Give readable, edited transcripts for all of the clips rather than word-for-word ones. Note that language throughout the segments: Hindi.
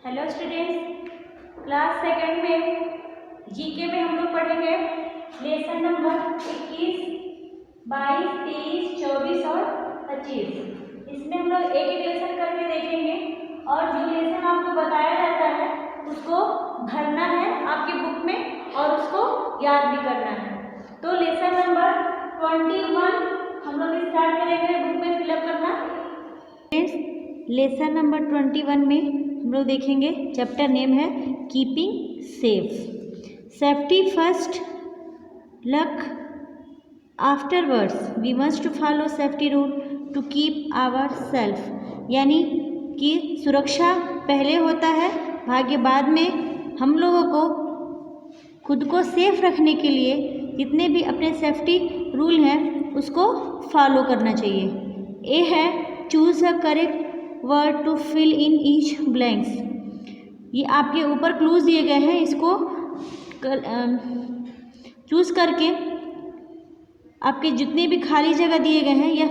हेलो स्टूडेंट्स, क्लास सेकंड में जीके में हम लोग पढ़ेंगे लेसन नंबर 21, 22, 23, 24 और 25। इसमें हम लोग एक एक लेसन करके देखेंगे और जो लेसन आपको बताया जाता है उसको भरना है आपकी बुक में और उसको याद भी करना है। तो लेसन नंबर 21 हम लोग स्टार्ट करेंगे बुक में फिलअप करना। लेसन नंबर 21 में हम लोग देखेंगे, चैप्टर नेम है keeping safe. Safety first, luck afterwards, we must follow safety rule to keep our self. यानी कि सुरक्षा पहले होता है, भाग्य बाद में। हम लोगों को खुद को सेफ रखने के लिए जितने भी अपने सेफ्टी रूल हैं उसको फॉलो करना चाहिए। ए है choose a correct word to fill in each blanks. ये आपके ऊपर क्लूज दिए गए हैं, इसको चूज़ करके आपके जितने भी खाली जगह दिए गए हैं या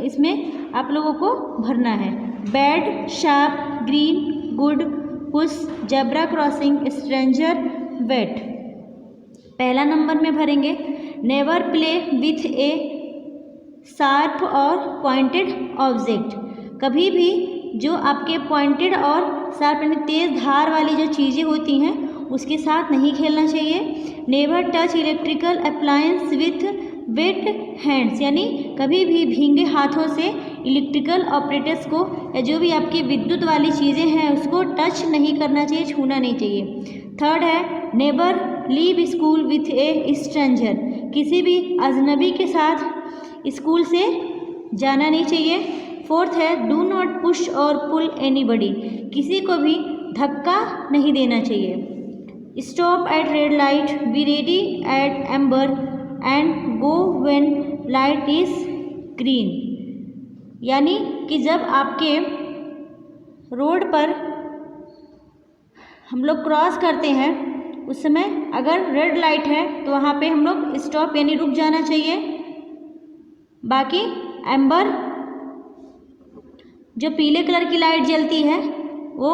इसमें आप लोगों को भरना है। Bad, sharp, green, good, push, zebra crossing, stranger, wet. पहला नंबर में भरेंगे never play with a sharp और पॉइंटेड ऑब्जेक्ट। कभी भी जो आपके पॉइंटेड और शार्प यानी तेज़ धार वाली जो चीज़ें होती हैं उसके साथ नहीं खेलना चाहिए। Never touch electrical appliance with wet hands, यानी कभी भी भींगे हाथों से इलेक्ट्रिकल ऑपरेटर्स को या जो भी आपकी विद्युत वाली चीज़ें हैं उसको टच नहीं करना चाहिए, छूना नहीं चाहिए। थर्ड है never leave school with A stranger. किसी भी अजनबी के साथ स्कूल से जाना नहीं चाहिए। फोर्थ है डू नॉट पुश और पुल एनीबडी। किसी को भी धक्का नहीं देना चाहिए। Stop at red light, be ready eight amber and go when light is green. यानी कि जब आपके रोड पर हम लोग क्रॉस करते हैं उस समय अगर रेड लाइट है तो वहाँ पे हम लोग स्टॉप यानी रुक जाना चाहिए। बाकी एम्बर जो पीले कलर की लाइट जलती है वो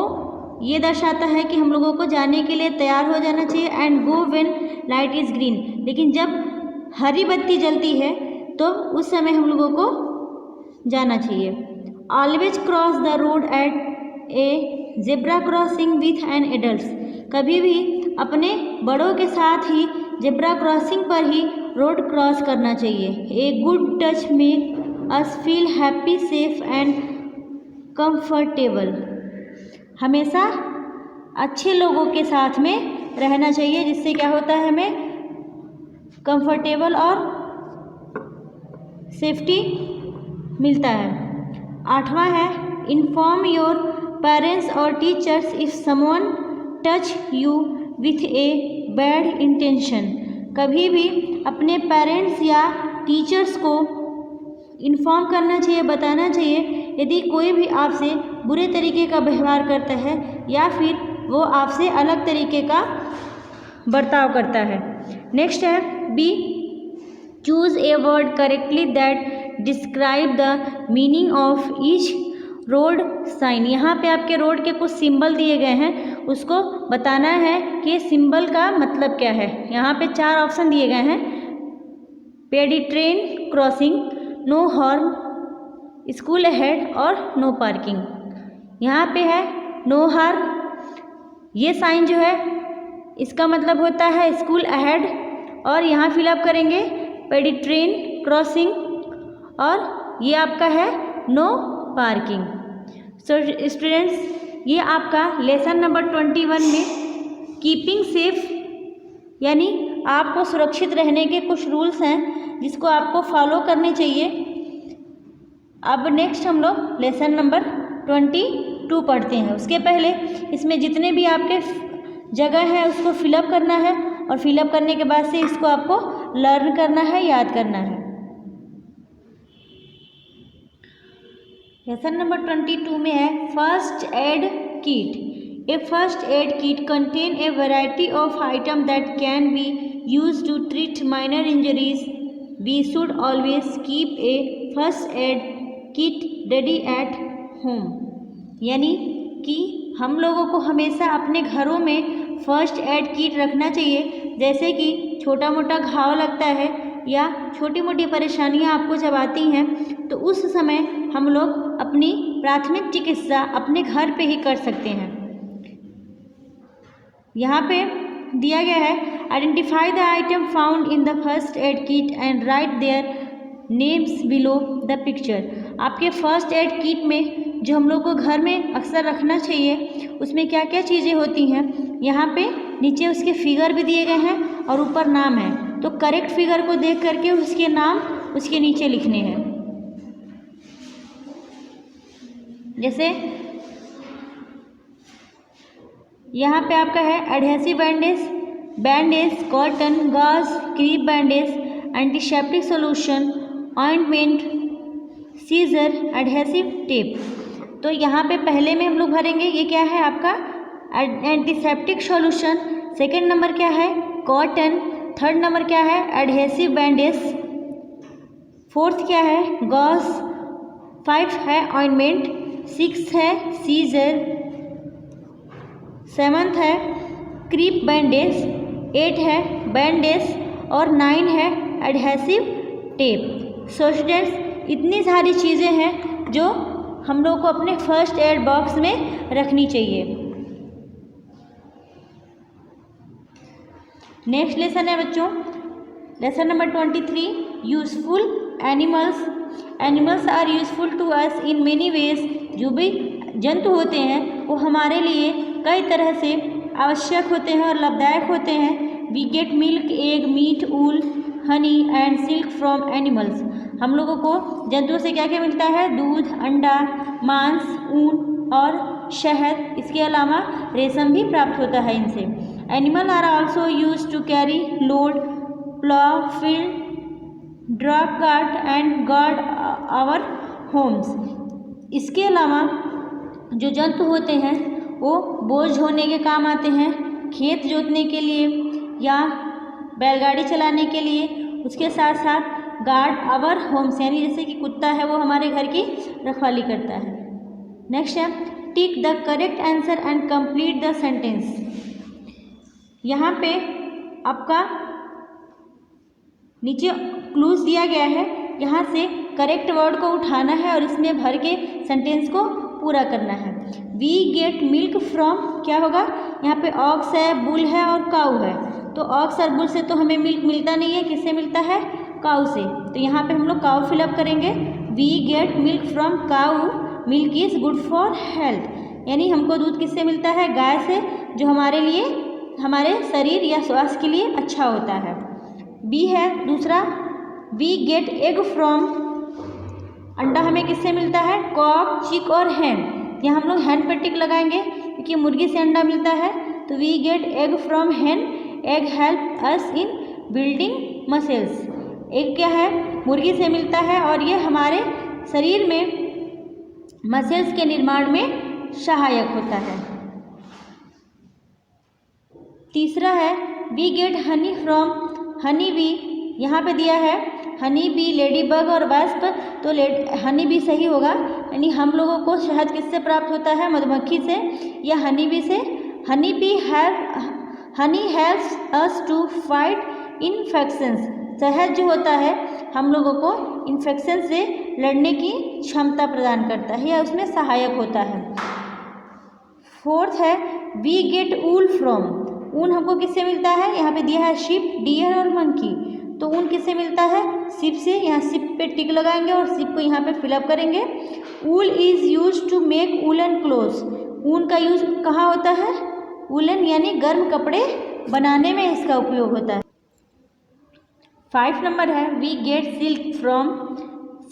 ये दर्शाता है कि हम लोगों को जाने के लिए तैयार हो जाना चाहिए। And go when light is green, लेकिन जब हरी बत्ती जलती है तो उस समय हम लोगों को जाना चाहिए। Always cross the road at a zebra crossing with an adult. कभी भी अपने बड़ों के साथ ही जेब्रा क्रॉसिंग पर ही रोड क्रॉस करना चाहिए। A good touch make us feel happy, safe and comfortable. हमेशा अच्छे लोगों के साथ में रहना चाहिए जिससे क्या होता है, हमें कंफर्टेबल और सेफ्टी मिलता है। आठवां है इन्फॉर्म योर पेरेंट्स और teachers if someone touch you with a bad intention. कभी भी अपने पेरेंट्स या टीचर्स को इन्फॉर्म करना चाहिए, बताना चाहिए यदि कोई भी आपसे बुरे तरीके का व्यवहार करता है या फिर वो आपसे अलग तरीके का बर्ताव करता है। नेक्स्ट है B choose a word correctly that describe the meaning of each road sign. यहाँ पे आपके रोड के कुछ सिंबल दिए गए हैं, उसको बताना है कि सिंबल का मतलब क्या है। यहाँ पे 4 ऑप्शन दिए गए हैं, pedestrian crossing, no horn, school ahead और नो पार्किंग। यहाँ पे है नो हॉर्न, ये साइन जो है इसका मतलब होता है स्कूल अहेड, और यहाँ फिलअप करेंगे पेडिट्रेन क्रॉसिंग और ये आपका है नो पार्किंग। सो स्टूडेंट्स, ये आपका लेसन नंबर 21 में कीपिंग सेफ यानी आपको सुरक्षित रहने के कुछ रूल्स हैं जिसको आपको फॉलो करने चाहिए। अब नेक्स्ट हम लोग लेसन नंबर 22 पढ़ते हैं। उसके पहले इसमें जितने भी आपके जगह है उसको फिलअप करना है और फिलअप करने के बाद से इसको आपको लर्न करना है, याद करना है। लेसन नंबर 22 में है first aid kit. A first aid kit contain a variety of item that can be used to treat minor injuries. We should always keep a first aid kit ready at home. यानी कि हम लोगों को हमेशा अपने घरों में फर्स्ट एड किट रखना चाहिए। जैसे कि छोटा मोटा घाव लगता है या छोटी मोटी परेशानियां आपको जब आती हैं तो उस समय हम लोग अपनी प्राथमिक चिकित्सा अपने घर पे ही कर सकते हैं। यहाँ पे दिया गया है identify the item found in the first aid kit and right their names below the picture. आपके फर्स्ट एड किट में जो हम लोग को घर में अक्सर रखना चाहिए उसमें क्या क्या चीज़ें होती हैं, यहाँ पे नीचे उसके फिगर भी दिए गए हैं और ऊपर नाम है। तो करेक्ट फिगर को देख करके उसके नाम उसके नीचे लिखने हैं। जैसे यहाँ पे आपका है adhesive bandage, cotton, gauze, crepe bandage, antiseptic solution, ointment, scissor, adhesive tape. तो यहाँ पे पहले में हम लोग भरेंगे, ये क्या है आपका एंटीसेप्टिक सॉल्यूशन। सेकंड नंबर क्या है कॉटन। थर्ड नंबर क्या है एडहेसिव बैंडेज। फोर्थ क्या है गॉज। 5 है ऑइंटमेंट। 6 है सीजर। 7th है क्रीप बैंडेज। 8 है बैंडेज और 9 है एडहेसिव टेप। सो स्टूडेंट्स, इतनी सारी चीज़ें हैं जो हम लोग को अपने फर्स्ट एड बॉक्स में रखनी चाहिए। नेक्स्ट लेसन है बच्चों, lesson number 23, useful animals. Animals are useful to us in many ways. जो भी जंतु होते हैं वो हमारे लिए कई तरह से आवश्यक होते हैं और लाभदायक होते हैं। We get milk, egg, meat, wool, honey and silk from animals. हम लोगों को जंतुओं से क्या क्या मिलता है, दूध, अंडा, मांस, ऊन और शहद। इसके अलावा रेशम भी प्राप्त होता है इनसे। Animal are also use to carry load, plough, field, drop cart and guard our homes. इसके अलावा जो जंतु होते हैं वो बोझ ढोने के काम आते हैं, खेत जोतने के लिए या बैलगाड़ी चलाने के लिए। उसके साथ साथ गार्ड आवर होम्स, यानी जैसे कि कुत्ता है वो हमारे घर की रखवाली करता है। नेक्स्ट है tick the correct answer and complete the sentence. यहाँ पे आपका नीचे क्लूज दिया गया है, यहाँ से करेक्ट वर्ड को उठाना है और इसमें भर के सेंटेंस को पूरा करना है। वी गेट मिल्क फ्रॉम, क्या होगा यहाँ पे ऑक्स है, बुल है और काऊ है। तो ऑक्स और बुल से तो हमें मिल्क मिलता नहीं है, किससे मिलता है काऊ से। तो यहाँ पे हम लोग काऊ फिलअप करेंगे। We get milk from cow, milk is good for health, यानी हमको दूध किससे मिलता है गाय से, जो हमारे लिए हमारे शरीर या स्वास्थ्य के लिए अच्छा होता है। बी है दूसरा, वी गेट एग फ्रॉम, अंडा हमें किससे मिलता है कॉक, चिक और हैन। यहाँ हम लोग हैन पर टिक लगाएंगे क्योंकि मुर्गी से अंडा मिलता है। तो we get egg from hen, egg help us in building muscles. Egg क्या है मुर्गी से मिलता है और ये हमारे शरीर में मसल्स के निर्माण में सहायक होता है। तीसरा है we get honey from honey bee. यहाँ पे दिया है हनी बी, लेडी बग और वास्प। तो हनी बी सही होगा, यानी हम लोगों को शहद किससे प्राप्त होता है मधुमक्खी से या हनी बी से। Honey bee honey helps us to fight infections. शहद जो होता है हम लोगों को इन्फेक्शन से लड़ने की क्षमता प्रदान करता है या उसमें सहायक होता है। फोर्थ है वी गेट ऊल फ्रॉम, ऊन हमको किससे मिलता है, यहाँ पे दिया है शिप, डियर और मंकी। तो ऊन किससे मिलता है शिप से, यहाँ शिप पे टिक लगाएंगे और शिप को यहाँ पे फिलअप करेंगे। Wool is use to make woollen clothes, ऊन का यूज कहाँ होता है वुलन यानी गर्म कपड़े बनाने में इसका उपयोग होता है। 5 नंबर है we get silk from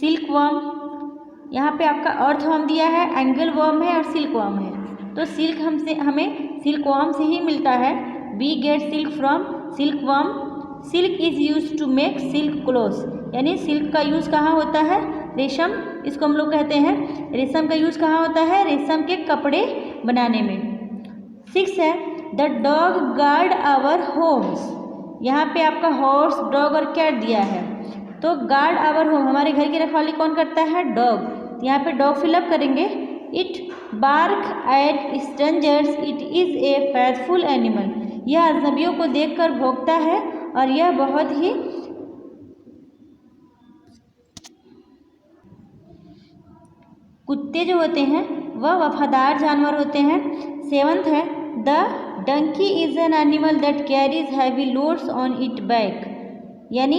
silk worm. यहाँ पे आपका अर्थवर्म दिया है, एंगल वर्म है और सिल्क वर्म है। तो सिल्क हमें सिल्क वर्म से ही मिलता है। We get silk from silk worm. Silk is use to make silk clothes, यानी सिल्क का यूज़ कहाँ होता है रेशम, इसको हम लोग कहते हैं रेशम का यूज़ कहाँ होता है रेशम के कपड़े बनाने में। 6 है the dog guard our homes. यहाँ पे आपका हॉर्स, डॉग और कैट दिया है। तो गार्ड आवर होम, हमारे घर की रखवाली कौन करता है डॉग। यहाँ पे डॉग फिलअप करेंगे। It bark at strangers, it is a faithful animal. यह अजनबियों को देखकर भौंकता है और यह बहुत ही कुत्ते जो होते हैं वह वफादार जानवर होते हैं। 7th है the donkey is an animal that carries heavy loads on it back, यानी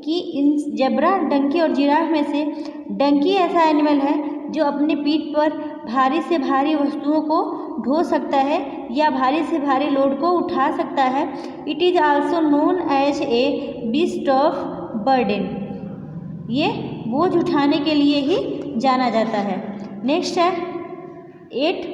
कि इन जेब्रा, डंकी और जिराफ में से डंकी ऐसा एनिमल है जो अपने पीठ पर भारी से भारी वस्तुओं को ढो सकता है या भारी से भारी लोड को उठा सकता है। It is also known as a beast of burden, ये बोझ उठाने के लिए ही जाना जाता है। नेक्स्ट है 8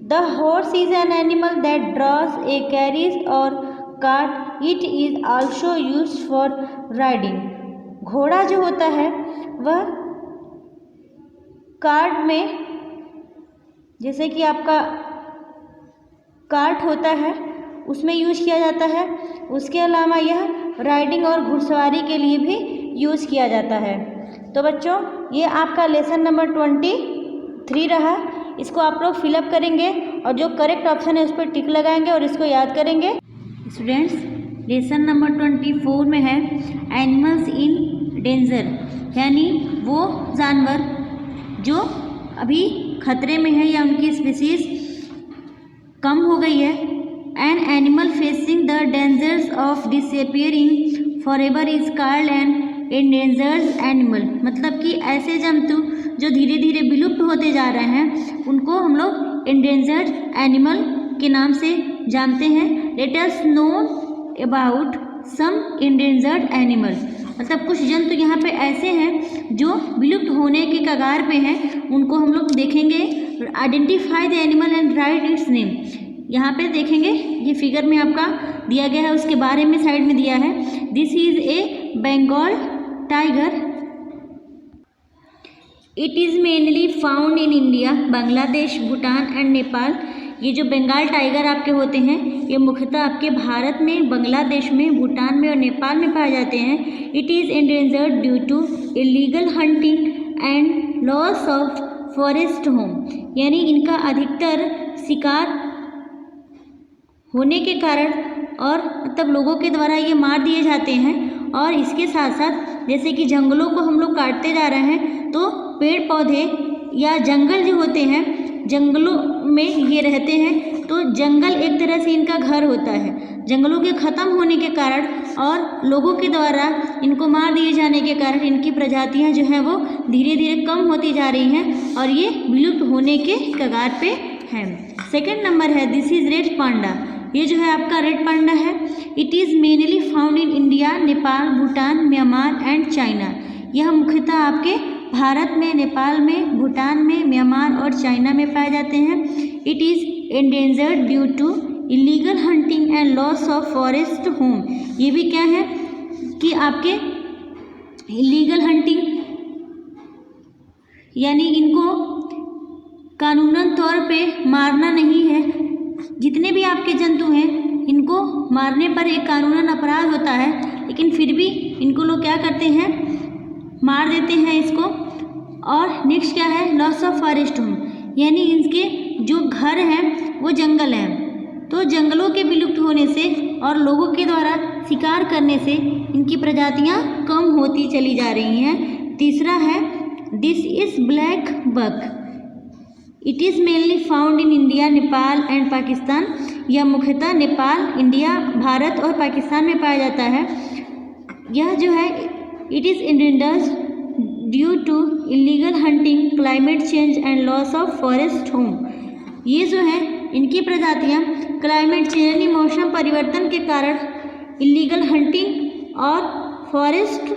the horse is an animal that draws a carriage और cart, it is also use for riding. घोड़ा जो होता है वह कार्ट में, जैसे कि आपका कार्ट होता है उसमें यूज किया जाता है। उसके अलावा यह राइडिंग और घुड़सवारी के लिए भी यूज़ किया जाता है। तो बच्चों ये आपका लेसन नंबर 23 रहा। इसको आप लोग फिलअप करेंगे और जो करेक्ट ऑप्शन है उस पर टिक लगाएंगे और इसको याद करेंगे। स्टूडेंट्स लेसन नंबर 24 में है एनिमल्स इन डेंजर, यानी वो जानवर जो अभी खतरे में है या उनकी स्पीसीज कम हो गई है। An animal facing the dangers of disappearing forever is called an endangered animal, मतलब कि ऐसे जंतु जो धीरे धीरे विलुप्त होते जा रहे हैं उनको हम लोग एंडेंजर्ड एनिमल के नाम से जानते हैं। Let us know about some endangered animal, मतलब कुछ जंतु यहाँ पे ऐसे हैं जो विलुप्त होने के कगार पे हैं, उनको हम लोग देखेंगे। Identify the animal and right it's name, यहाँ पे देखेंगे ये फिगर में आपका दिया गया है, उसके बारे में साइड में दिया है। This is a Bengal tiger, it is mainly found in India, Bangladesh, Bhutan and Nepal. ये जो बंगाल टाइगर आपके होते हैं ये मुख्यतः आपके भारत में, बांग्लादेश में, भूटान में और नेपाल में पाए जाते हैं। It is endangered due to illegal hunting and loss of forest home, यानी इनका अधिकतर शिकार होने के कारण और मतलब लोगों के द्वारा ये मार दिए जाते हैं। और इसके साथ साथ जैसे कि जंगलों को हम लोग काटते जा रहे हैं तो पेड़ पौधे या जंगल जो होते हैं, जंगलों में ये रहते हैं तो जंगल एक तरह से इनका घर होता है। जंगलों के ख़त्म होने के कारण और लोगों के द्वारा इनको मार दिए जाने के कारण इनकी प्रजातियां जो हैं वो धीरे धीरे कम होती जा रही हैं और ये विलुप्त होने के कगार पे हैं। 2nd नंबर है दिस इज़ रेड पांडा, ये जो है आपका रेड पांडा है। It is mainly found in India, Nepal, Bhutan, Myanmar and China. यह मुख्यतः आपके भारत में, नेपाल में, भूटान में, म्यांमार और चाइना में पाए जाते हैं। It is endangered due to illegal hunting and loss of forest home. ये भी क्या है कि आपके इलीगल हंटिंग यानी इनको कानूनन तौर पे मारना नहीं है। जितने भी आपके जंतु हैं इनको मारने पर एक कानूनन अपराध होता है, लेकिन फिर भी इनको लोग क्या करते हैं, मार देते हैं इसको। और नेक्स्ट क्या है लॉस ऑफ फॉरेस्ट होम, यानी इनके जो घर हैं वो जंगल हैं, तो जंगलों के विलुप्त होने से और लोगों के द्वारा शिकार करने से इनकी प्रजातियां कम होती चली जा रही हैं। तीसरा है this is black buck, it is mainly found in India, Nepal and Pakistan. यह मुख्यतः नेपाल, इंडिया, भारत और पाकिस्तान में पाया जाता है। यह जो है it is endangered due to illegal hunting, climate change and loss of forest home. ये जो है इनकी प्रजातियाँ क्लाइमेट चेंज यानी मौसम परिवर्तन के कारण, इलीगल हंटिंग और forest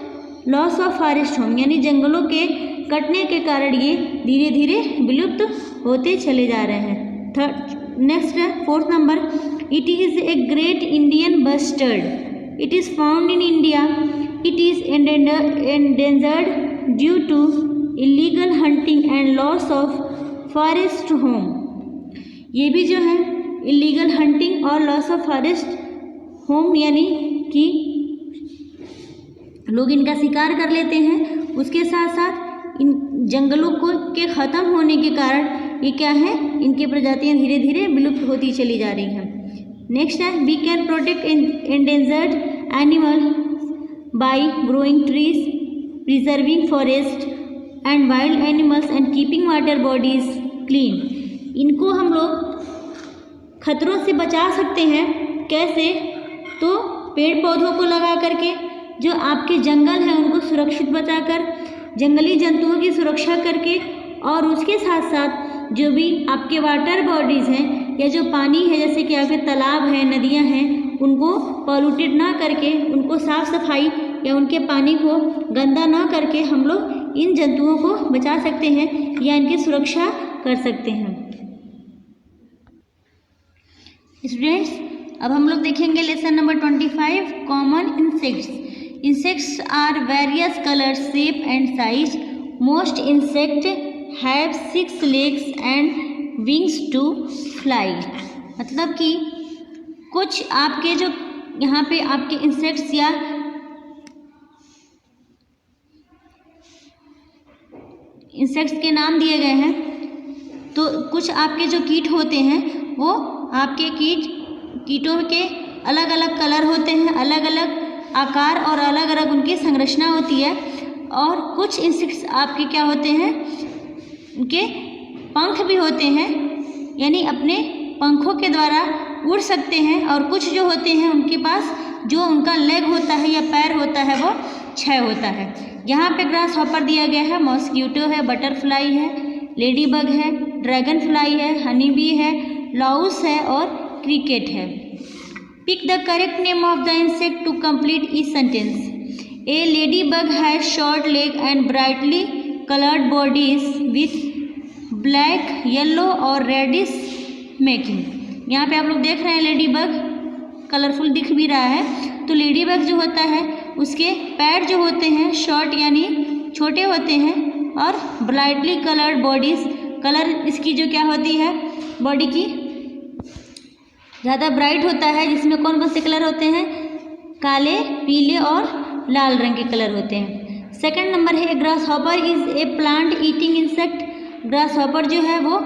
loss of forest home यानी जंगलों के कटने के कारण ये धीरे धीरे विलुप्त होते चले जा रहे हैं। नेक्स्ट है 4th number, it is a great Indian bustard, it is found in India, it is endangered due to illegal hunting and loss of forest home. ये भी जो है इलीगल हंटिंग और लॉस ऑफ फॉरेस्ट होम यानी कि लोग इनका शिकार कर लेते हैं, उसके साथ साथ इन जंगलों को के ख़त्म होने के कारण ये क्या है, इनकी प्रजातियाँ धीरे धीरे विलुप्त होती चली जा रही हैं। नेक्स्ट है we can protect endangered animal by growing trees, preserving forest and wild animals and keeping water bodies clean. इनको हम लोग खतरों से बचा सकते हैं। कैसे? तो पेड़ पौधों को लगा करके, जो आपके जंगल हैं उनको सुरक्षित बचाकर, जंगली जंतुओं की सुरक्षा करके, और उसके साथ साथ जो भी आपके वाटर बॉडीज़ हैं या जो पानी है, जैसे कि आपके तालाब हैं, नदियां हैं, उनको पॉल्यूटेड ना करके, उनको साफ़ सफाई या उनके पानी को गंदा ना करके हम लोग इन जंतुओं को बचा सकते हैं या इनकी सुरक्षा कर सकते हैं। स्टूडेंट्स, अब हम लोग देखेंगे lesson number 25 common insects. Insects are various colour, shape and size. Most insect have 6 legs and wings to fly. मतलब कि कुछ आपके जो यहाँ पे आपके इंसेक्ट्स या इंसेक्ट्स के नाम दिए गए हैं, तो कुछ आपके जो कीट होते हैं वो आपके कीटों के अलग अलग कलर होते हैं, अलग अलग आकार और अलग अलग उनकी संरचना होती है। और कुछ इंसेक्ट्स आपके क्या होते हैं, उनके पंख भी होते हैं, यानी अपने पंखों के द्वारा उड़ सकते हैं। और कुछ जो होते हैं उनके पास जो उनका लेग होता है या पैर होता है वो 6 होता है। यहाँ पे ग्रास हॉपर दिया गया है, मॉस्किटो है, बटरफ्लाई है, लेडी बग है, ड्रैगन फ्लाई है, हनी बी है, लाउस है और क्रिकेट है। Pick the correct name of the insect to complete each sentence. A lady bug has short leg and brightly colored bodies with black, yellow और रेडिश मेकिंग। यहाँ पे आप लोग देख रहे हैं लेडी बग कलरफुल दिख भी रहा है। तो लेडी बग जो होता है उसके पैर जो होते हैं शॉर्ट यानी छोटे होते हैं, और ब्राइटली कलर्ड बॉडीज, कलर इसकी जो क्या होती है बॉडी की ज़्यादा ब्राइट होता है, जिसमें कौन कौन से कलर होते हैं, काले, पीले और लाल रंग के कलर होते हैं। सेकंड नंबर है grass hopper is a plant eating insect. Grass hopper जो है वो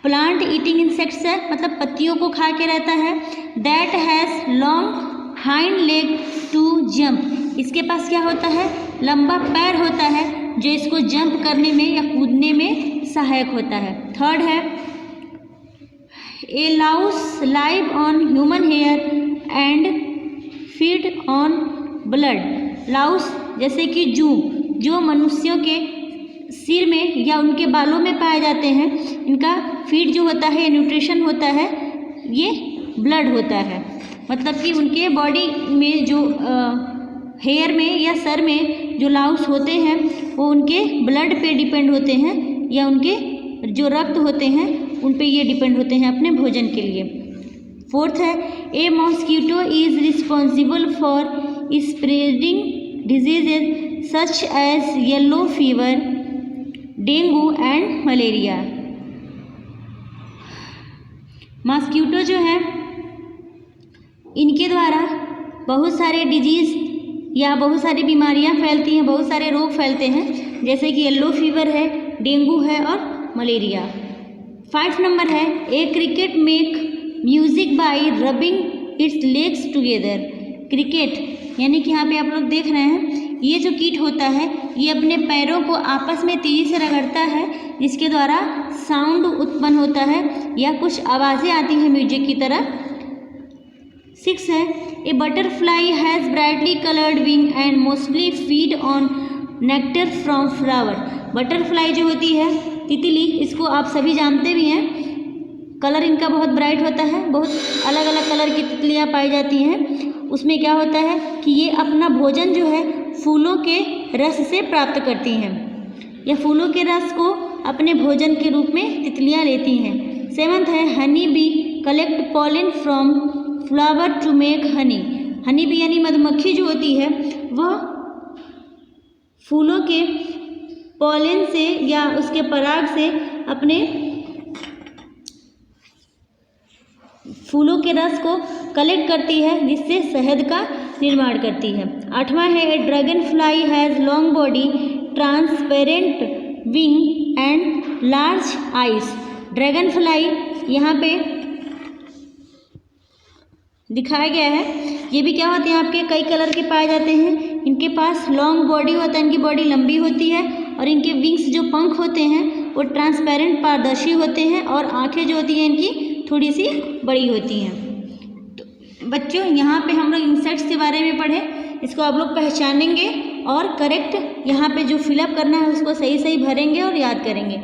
प्लांट ईटिंग इंसेक्ट्स है, मतलब पत्तियों को खा के रहता है। That has long hind leg to jump. इसके पास क्या होता है, लंबा पैर होता है जो इसको जंप करने में या कूदने में सहायक होता है। थर्ड है a louse live on human hair and feed on blood. Louse जैसे कि जू, जो मनुष्यों के सिर में या उनके बालों में पाए जाते हैं, इनका फीड जो होता है, न्यूट्रिशन होता है, ये ब्लड होता है। मतलब कि उनके बॉडी में जो हेयर में या सर में जो लाउस होते हैं वो उनके ब्लड पे डिपेंड होते हैं, या उनके जो रक्त होते हैं उन पे ये डिपेंड होते हैं अपने भोजन के लिए। फोर्थ है a mosquito is responsible for spreading diseases such as yellow fever, dengue and malaria. Mosquito जो है इनके द्वारा बहुत सारे डिजीज़ या बहुत सारी बीमारियां फैलती हैं, बहुत सारे रोग फैलते हैं, जैसे कि येलो फीवर है, डेंगू है और मलेरिया। 5 नंबर है a cricket make music by rubbing its legs together. Cricket यानी कि यहाँ पे आप लोग देख रहे हैं, ये जो कीट होता है ये अपने पैरों को आपस में तेजी से रगड़ता है, जिसके द्वारा साउंड उत्पन्न होता है या कुछ आवाज़ें आती हैं म्यूजिक की तरह। 6 है ए butterfly has brightly coloured wing and mostly feed on nectar from flower. Butterfly जो होती है तितली, इसको आप सभी जानते भी हैं, कलर इनका बहुत ब्राइट होता है, बहुत अलग अलग कलर की तितलियाँ पाई जाती हैं। उसमें क्या होता है कि ये अपना भोजन जो है फूलों के रस से प्राप्त करती हैं, या फूलों के रस को अपने भोजन के रूप में तितलियाँ लेती हैं। 7th है honey bee collect pollen from flower to make honey. Honey bee यानी मधुमक्खी जो होती है वह फूलों के पॉलन से या उसके पराग से अपने फूलों के रस को कलेक्ट करती है, जिससे शहद का निर्माण करती है। 8वां है dragon fly has long body transparent wing and large eyes. Dragon fly यहाँ पे दिखाया गया है। ये भी क्या होते हैं आपके कई कलर के पाए जाते हैं। इनके पास लॉन्ग बॉडी होता है, इनकी बॉडी लंबी होती है और इनके विंग्स जो पंख होते हैं वो ट्रांसपेरेंट पारदर्शी होते हैं और आंखें जो होती हैं इनकी थोड़ी सी बड़ी होती हैं। तो बच्चों यहाँ पे हम लोग इंसेक्ट्स के बारे में पढ़े, इसको आप लोग पहचानेंगे और करेक्ट यहाँ पे जो फिलअप करना है उसको सही सही भरेंगे और याद करेंगे।